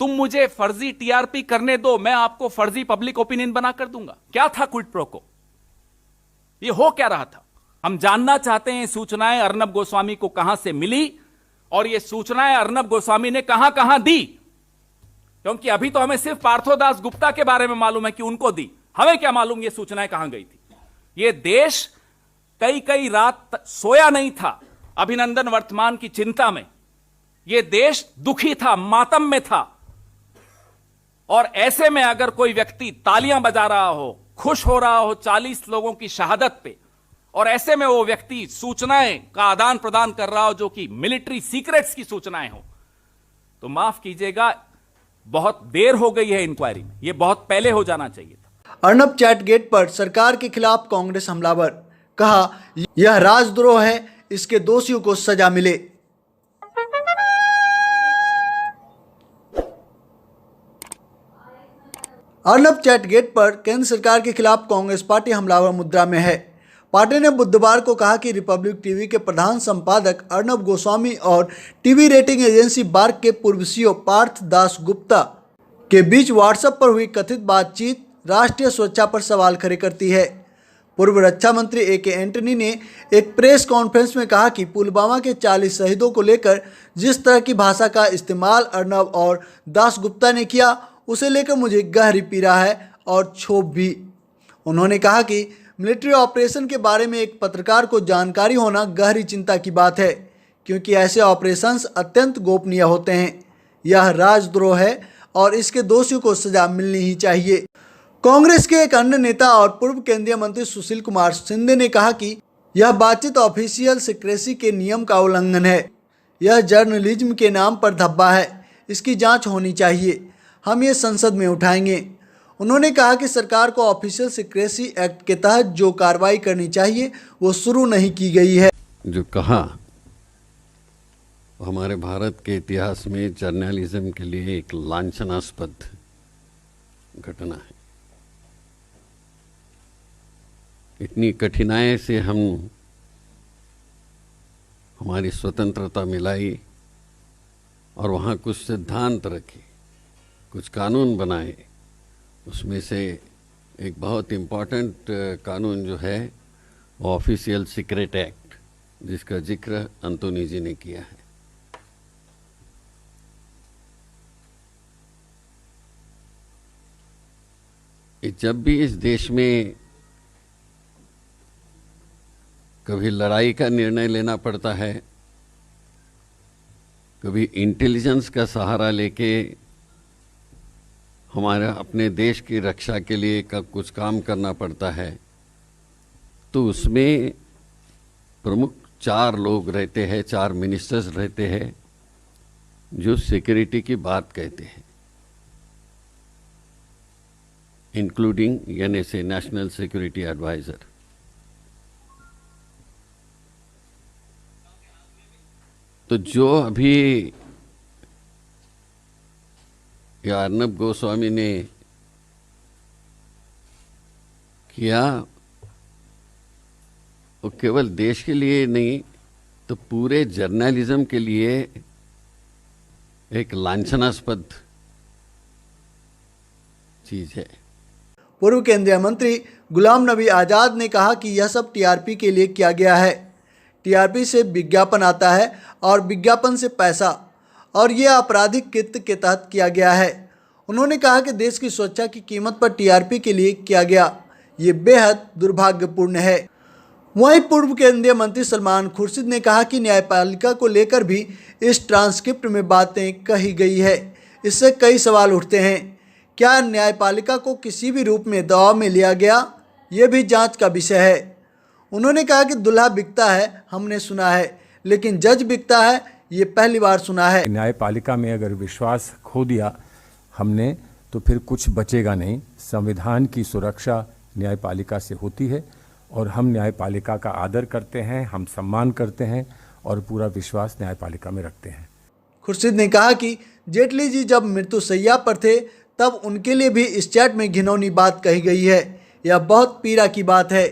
तुम मुझे फर्जी टीआरपी करने दो, मैं आपको फर्जी पब्लिक ओपिनियन बनाकर दूंगा। क्या था क्विड प्रो को? ये हो क्या रहा था? हम जानना चाहते हैं सूचनाएं अर्नब गोस्वामी को कहां से मिली और ये सूचनाएं अर्नब गोस्वामी ने कहां कहां दी, क्योंकि अभी तो हमें सिर्फ पार्थोदास गुप्ता के बारे में मालूम है कि उनको दी, हमें क्या मालूम ये सूचनाएं कहां गई थी। ये देश कई कई रात सोया नहीं था अभिनंदन वर्तमान की चिंता में। ये देश दुखी था, मातम में था। और ऐसे में अगर कोई व्यक्ति तालियां बजा रहा हो, खुश हो रहा हो 40 लोगों की शहादत पे, और ऐसे में वो व्यक्ति सूचनाएं का आदान प्रदान कर रहा हो जो कि मिलिट्री सीक्रेट्स की सूचनाएं हो, तो माफ कीजिएगा, बहुत देर हो गई है इंक्वायरी में। ये बहुत पहले हो जाना चाहिए था। अर्नब चैट गेट पर सरकार के खिलाफ कांग्रेस हमलावर, कहा यह राजद्रोह है, इसके दोषियों को सजा मिले। अर्नब चैट गेट पर केंद्र सरकार के खिलाफ कांग्रेस पार्टी हमलावर मुद्रा में है। पार्टी ने बुधवार को कहा कि रिपब्लिक टीवी के प्रधान संपादक अर्नब गोस्वामी और टीवी रेटिंग एजेंसी बार्क के पूर्व सीईओ पार्थ दास गुप्ता के बीच व्हाट्सएप पर हुई कथित बातचीत राष्ट्रीय सुरक्षा पर सवाल खड़े करती है। पूर्व रक्षा मंत्री ए.के. एंटनी ने एक प्रेस कॉन्फ्रेंस में कहा कि पुलवामा के 40 शहीदों को लेकर जिस तरह की भाषा का इस्तेमाल अर्नब और दास गुप्ता ने किया, उसे लेकर मुझे गहरी पीड़ा है और क्षोभ भी। उन्होंने कहा कि मिलिट्री ऑपरेशन के बारे में एक पत्रकार को जानकारी होना गहरी चिंता की बात है, क्योंकि ऐसे ऑपरेशंस अत्यंत गोपनीय होते हैं। यह राजद्रोह है और इसके दोषियों को सजा मिलनी ही चाहिए। कांग्रेस के एक अन्य नेता और पूर्व केंद्रीय मंत्री सुशील कुमार शिंदे ने कहा कि यह बातचीत ऑफिशियल सीक्रेसी के नियम का उल्लंघन है। यह जर्नलिज्म के नाम पर धब्बा है, इसकी जांच होनी चाहिए। हम ये संसद में उठाएंगे। उन्होंने कहा कि सरकार को ऑफिशियल सीक्रेसी एक्ट के तहत जो कार्रवाई करनी चाहिए वो शुरू नहीं की गई है। जो कहा हमारे भारत के इतिहास में जर्नलिज्म के लिए एक लांछनास्पद घटना है। इतनी कठिनाई से हम हमारी स्वतंत्रता मिलाई और वहाँ कुछ सिद्धांत रखे, कुछ कानून बनाए। उसमें से एक बहुत इम्पॉर्टेंट कानून जो है वो ऑफिशियल सीक्रेट एक्ट, जिसका जिक्र अंतोनी जी ने किया है। जब भी इस देश में कभी लड़ाई का निर्णय लेना पड़ता है, कभी इंटेलिजेंस का सहारा लेके हमारे अपने देश की रक्षा के लिए कुछ काम करना पड़ता है, तो उसमें प्रमुख 4 लोग रहते हैं, 4 मिनिस्टर्स रहते हैं जो सिक्योरिटी की बात कहते हैं, including NSA, national security adviser. तो जो अभी या अर्नब गोस्वामी ने किया, वो केवल देश के लिए नहीं तो पूरे जर्नलिज्म के लिए एक लांछनास्पद चीज है। पूर्व केंद्रीय मंत्री गुलाम नबी आज़ाद ने कहा कि यह सब टीआरपी के लिए किया गया है। टीआरपी से विज्ञापन आता है और विज्ञापन से पैसा, और यह आपराधिक कृत्य के तहत किया गया है। उन्होंने कहा कि देश की सुरक्षा की कीमत पर टीआरपी के लिए किया गया, ये बेहद दुर्भाग्यपूर्ण है। वहीं पूर्व केंद्रीय मंत्री सलमान खुर्शीद ने कहा कि न्यायपालिका को लेकर भी इस ट्रांसक्रिप्ट में बातें कही गई है। इससे कई सवाल उठते हैं। क्या न्यायपालिका को किसी भी रूप में दबाव में लिया गया? ये भी जांच का विषय है। उन्होंने कहा कि दुल्हा बिकता है हमने सुना है, लेकिन जज बिकता है ये पहली बार सुना है। न्यायपालिका में अगर विश्वास खो दिया हमने तो फिर कुछ बचेगा नहीं। संविधान की सुरक्षा न्यायपालिका से होती है और हम न्यायपालिका का आदर करते हैं, हम सम्मान करते हैं और पूरा विश्वास न्यायपालिका में रखते हैं। खुर्शीद ने कहा कि जेटली जी जब मृत्युशैया पर थे तब उनके लिए भी इस चैट में घिनौनी बात कही गई है। यह बहुत पीड़ा की बात है।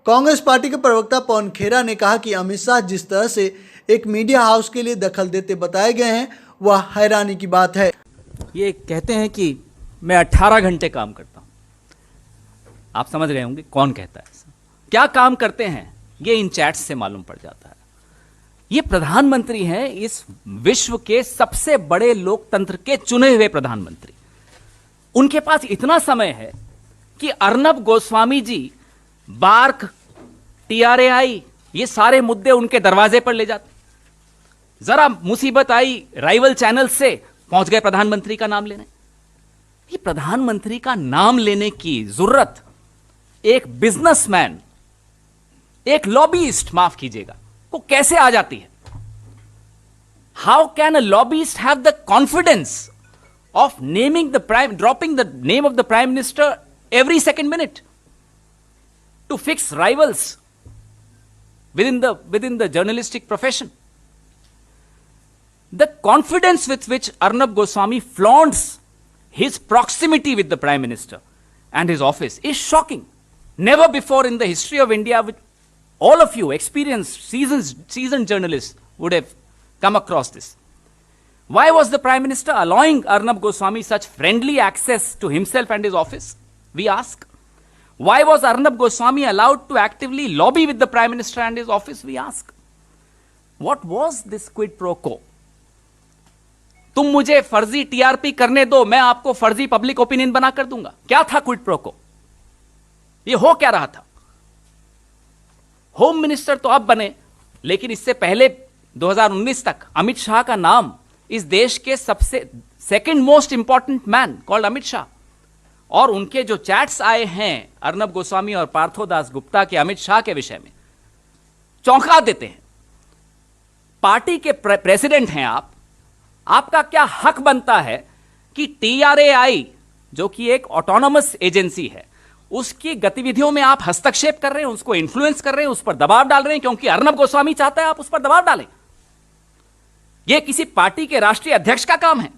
कांग्रेस पार्टी के प्रवक्ता पवन खेरा ने कहा कि अमित शाह जिस तरह से एक मीडिया हाउस के लिए दखल देते बताए गए हैं वह हैरानी की बात है। ये कहते हैं कि मैं 18 घंटे काम करता हूं। आप समझ रहे होंगे कौन कहता है ऐसा, क्या काम करते हैं ये इन चैट्स से मालूम पड़ जाता है। ये प्रधानमंत्री हैं इस विश्व के सबसे बड़े लोकतंत्र के चुने हुए प्रधानमंत्री। उनके पास इतना समय है कि अर्नब गोस्वामी जी, बार्क, TRAI, ये सारे मुद्दे उनके दरवाजे पर ले जाते। जरा मुसीबत आई राइवल चैनल से पहुंच गए प्रधानमंत्री का नाम लेने। ये प्रधानमंत्री का नाम लेने की जरूरत एक बिजनेसमैन, एक लॉबीइस्ट, माफ कीजिएगा, को कैसे आ जाती है? How can a lobbyist have the confidence of dropping the name of the prime minister every second minute to fix rivals within the journalistic profession? The confidence with which Arnab Goswami flaunts his proximity with the Prime Minister and his office is shocking. Never before in the history of India, with all of you experienced, seasoned journalists would have come across this. Why was the Prime Minister allowing Arnab Goswami such friendly access to himself and his office? We ask. Why was Arnab Goswami allowed to actively lobby with the Prime Minister and his office? We ask. What was this quid pro quo? तुम मुझे फर्जी TRP करने दो, मैं आपको फर्जी public opinion बना कर दूंगा। क्या था क्विड प्रो को? ये हो क्या रहा था? होम मिनिस्टर तो अब बने, लेकिन इससे पहले 2019 तक अमित शाह का नाम इस देश के सबसे second most important man called Amit Shah, और उनके जो चैट्स आए हैं अर्नब गोस्वामी और पार्थोदास गुप्ता के अमित शाह के विषय में, चौंका देते हैं। पार्टी के प्रेसिडेंट हैं आप, आपका क्या हक बनता है कि TRAI, जो कि एक ऑटोनोमस एजेंसी है, उसकी गतिविधियों में आप हस्तक्षेप कर रहे हैं, उसको इन्फ्लुएंस कर रहे हैं, उस पर दबाव डाल रहे हैं, क्योंकि अर्नब गोस्वामी चाहता है आप उस पर दबाव डालें। यह किसी पार्टी के राष्ट्रीय अध्यक्ष का काम है।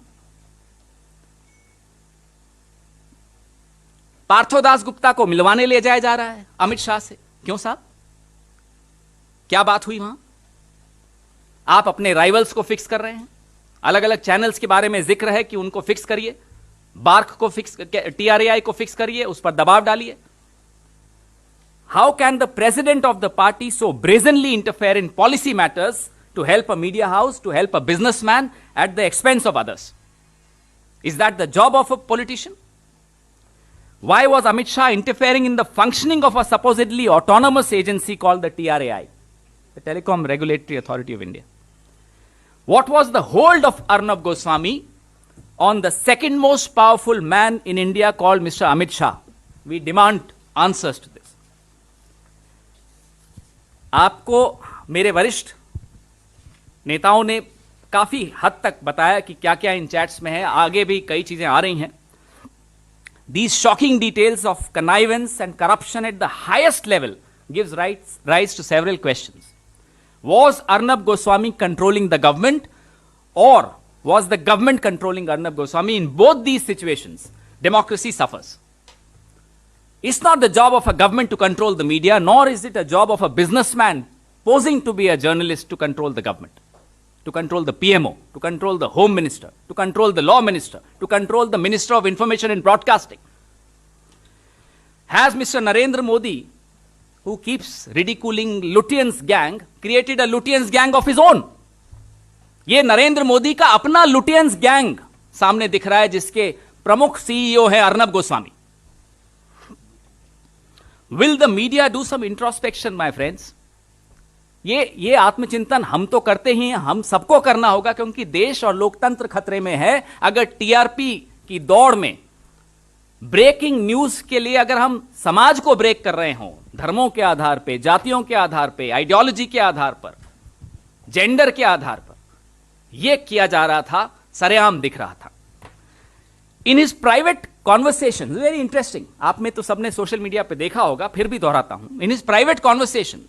पार्थोदास गुप्ता को मिलवाने ले जाया जा रहा है अमित शाह से। क्यों साहब, क्या बात हुई वहां? आप अपने राइवल्स को फिक्स कर रहे हैं। अलग अलग चैनल्स के बारे में जिक्र है कि उनको फिक्स करिए, बार्क को फिक्स, TRAI को फिक्स करिए, उस पर दबाव डालिए। How can the president of the party so brazenly interfere in policy matters to help a media house, to help a businessman at the expense of others? Is that the job of a politician? Why was Amit Shah interfering in the functioning of a supposedly autonomous agency called the TRAI, the Telecom Regulatory Authority of India? What was the hold of Arnab Goswami on the second most powerful man in India called Mr. Amit Shah? We demand answers to this. आपको मेरे वरिष्ठ नेताओं ने काफी हद तक बताया कि क्या क्या इन चैट्स में है, आगे भी कई चीजें आ रही हैं। These shocking details of connivance and corruption at the highest level gives rise to several questions. Was Arnab Goswami controlling the government, or was the government controlling Arnab Goswami? In both these situations, democracy suffers. It's not the job of a government to control the media, nor is it a job of a businessman posing to be a journalist to control the government, to control the PMO, to control the Home Minister, to control the Law Minister, to control the Minister of Information and Broadcasting. Has Mr. Narendra Modi, who keeps ridiculing Lutyens gang, created a Lutyens gang of his own? ये नरेंद्र मोदी का अपना Lutyens gang सामने दिख रहा है, जिसके प्रमुख CEO हैं Arnab Goswami. Will the media do some introspection, my friends? ये आत्मचिंतन हम तो करते ही हैं, हम सबको करना होगा, क्योंकि देश और लोकतंत्र खतरे में है। अगर TRP की दौड़ में ब्रेकिंग न्यूज के लिए अगर हम समाज को ब्रेक कर रहे हों, धर्मों के आधार पे, जातियों के आधार पे, आइडियोलॉजी के आधार पर, जेंडर के आधार पर यह किया जा रहा था, सरेआम दिख रहा था। In his private conversation, very interesting, आप में तो सबने सोशल मीडिया पे देखा होगा, फिर भी दोहराता हूं। In his private conversation,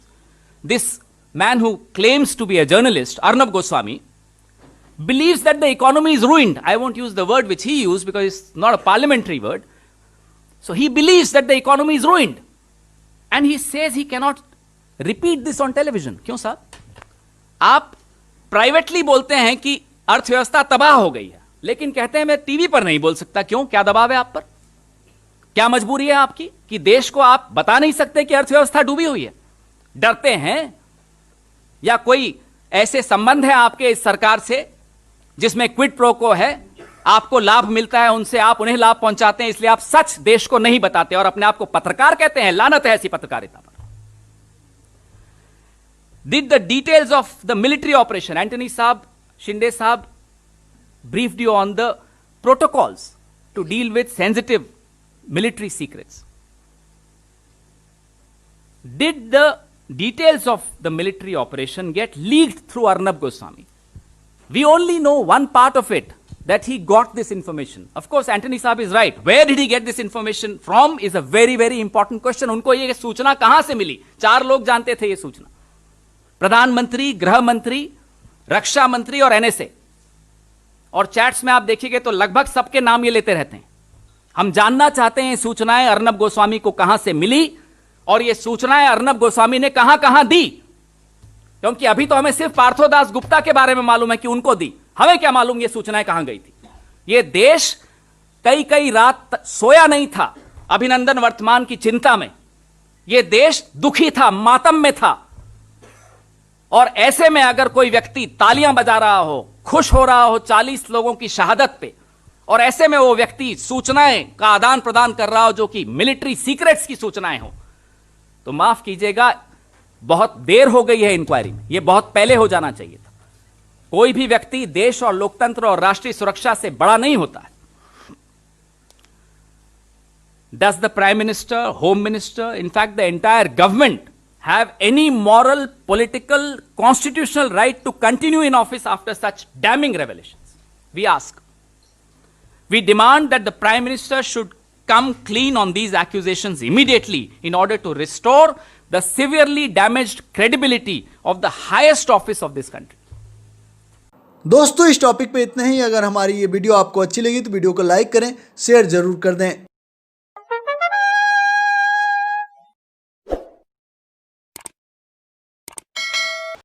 this man who claims to be a journalist, Arnab Goswami, believes that the economy is ruined. I won't use the word which he used because it's not a parliamentary word. So he believes that the economy is ruined. And he says he cannot repeat this on television. क्यों साहब? आप privately बोलते हैं कि अर्थव्यवस्था तबाह हो गई है, लेकिन कहते हैं मैं टीवी पर नहीं बोल सकता। क्यों? क्या दबाव है आप पर? क्या मजबूरी है आपकी कि देश को आप बता नहीं सकते कि अर्थव्यवस्था डूबी हुई है? डरते हैं या कोई ऐसे संबंध है आपके इस सरकार से जिसमें क्विड प्रो को है, आपको लाभ मिलता है उनसे, आप उन्हें लाभ पहुंचाते हैं, इसलिए आप सच देश को नहीं बताते और अपने आप को पत्रकार कहते हैं? लानत है ऐसी पत्रकारिता पर। Did the details of the military operation, Antony साहब, शिंदे साहब briefed you on the protocols to deal with sensitive military secrets. Did the details of the military operation get leaked through Arnab Goswami? We only know one part of it, that he got this information. Of course, Antony Saab is right. Where did he get this information from is a very, very important question. उनको ये सूचना कहां से मिली? 4 लोग जानते थे ये सूचना, प्रधानमंत्री, गृह मंत्री, रक्षा मंत्री और एनएसए। और चैट्स में आप देखिएगा तो लगभग सबके नाम ये लेते रहते हैं। हम जानना चाहते हैं सूचनाएं अर्नब गोस्वामी को कहां से मिली और ये सूचनाएं अर्नब गोस्वामी ने कहां कहां दी, क्योंकि अभी तो हमें सिर्फ पार्थोदास गुप्ता के बारे में मालूम है कि उनको दी, हमें क्या मालूम ये सूचनाएं कहां गई थी। ये देश कई कई रात सोया नहीं था अभिनंदन वर्तमान की चिंता में। ये देश दुखी था, मातम में था। और ऐसे में अगर कोई व्यक्ति तालियां बजा रहा हो, खुश हो रहा हो 40 लोगों की शहादत पे, और ऐसे में वो व्यक्ति सूचनाएं का आदान प्रदान कर रहा हो जो कि मिलिट्री सीक्रेट्स की सूचनाएं हो, तो माफ कीजिएगा, बहुत देर हो गई है इंक्वायरी में। यह बहुत पहले हो जाना चाहिए था। कोई भी व्यक्ति देश और लोकतंत्र और राष्ट्रीय सुरक्षा से बड़ा नहीं होता है। Does the Prime Minister, Home Minister, in fact the entire government have any moral, political, constitutional right to continue in office after such damning revelations? We ask. We demand that the Prime Minister should come clean on these accusations immediately in order to restore the severely damaged credibility of the highest office of this country. दोस्तों, इस topic पे इतना ही। अगर हमारी ये video आपको अच्छी लगी तो वीडियो को लाइक करें, शेयर जरूर कर दें।